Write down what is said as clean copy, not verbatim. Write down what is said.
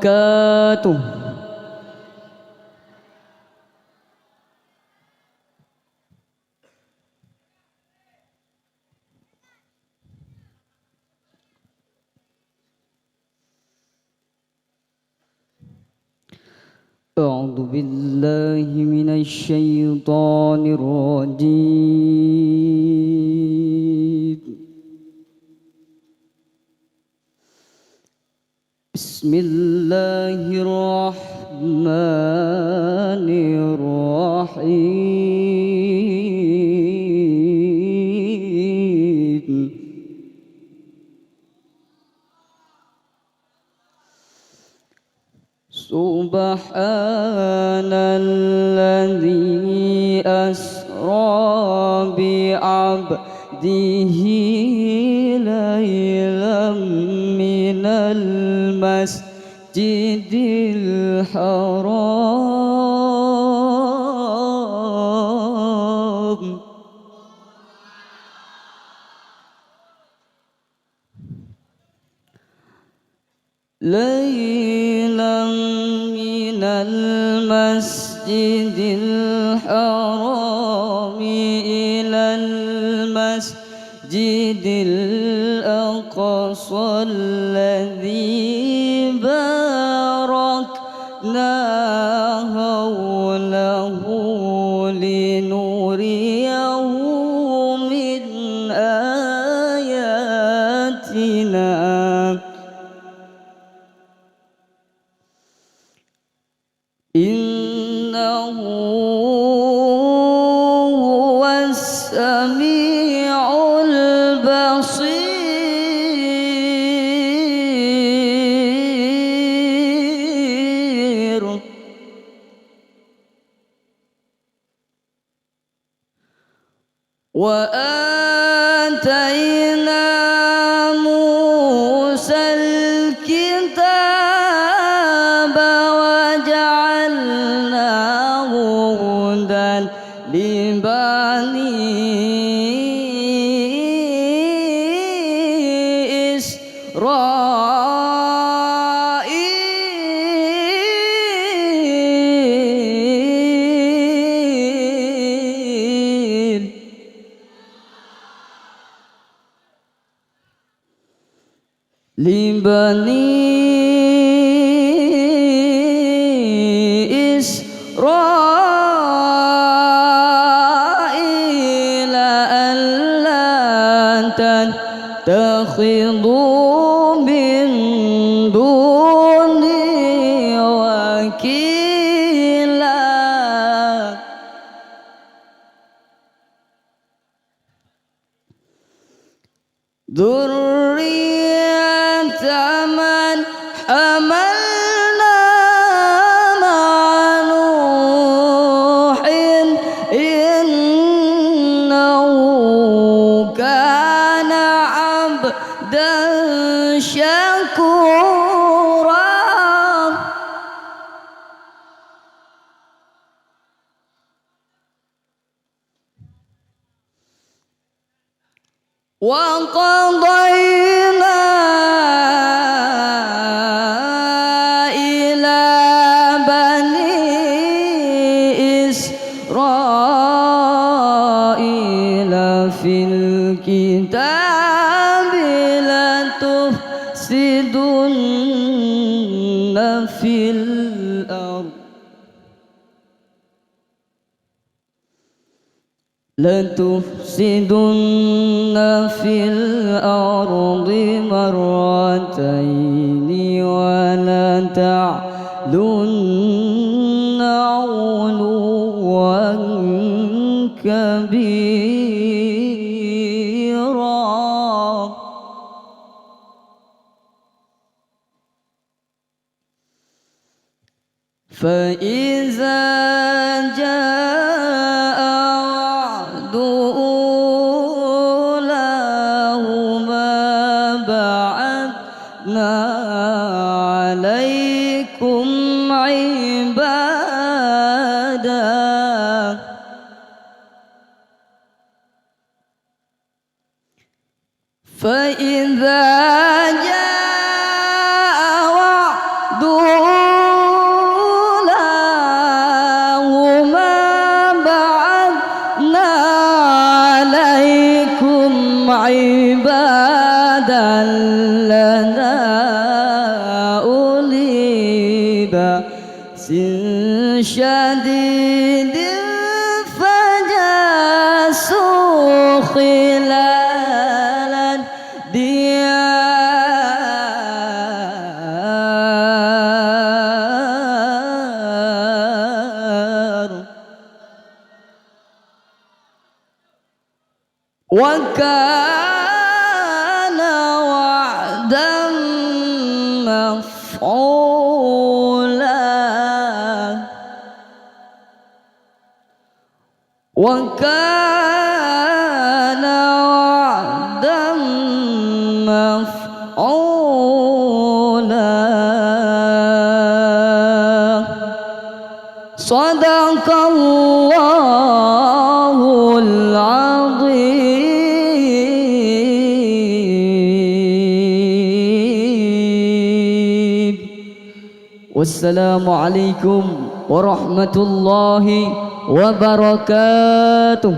وبركاته. أعوذ بالله من الشيطان الرجيم. بسم الله الرحمن الرحيم. سبحان الذي أسرى بعبده ليلا من المسجد الحرام ليلا من المسجد الحرام إلى المسجد الأقصى الذي باركنا حوله لنريه من آياتنا إنه هو السميع البصير. وآتينا موسى الكتاب وجعلناه هدى لبني إسرائيل إسرائيل ألا تتخذوا من دوني وكيلا. ذرية من حملنا مع نوح إنه كان عبدا شكورا. وقضينا إلى بني إسرائيل في الكتاب لتفسدن في الأرض مرتين ولتعلن علوا كبيرا. فإذا جاء وعد أولاهما بعثنا عليكم عبادا فإذا جاء وعد بأس شديد فجاسوا خلال الديار وكان وعدا مفعولا وكان وعدا مفعولا صدق الله العظيم. والسلام عليكم ورحمة الله وبركاته.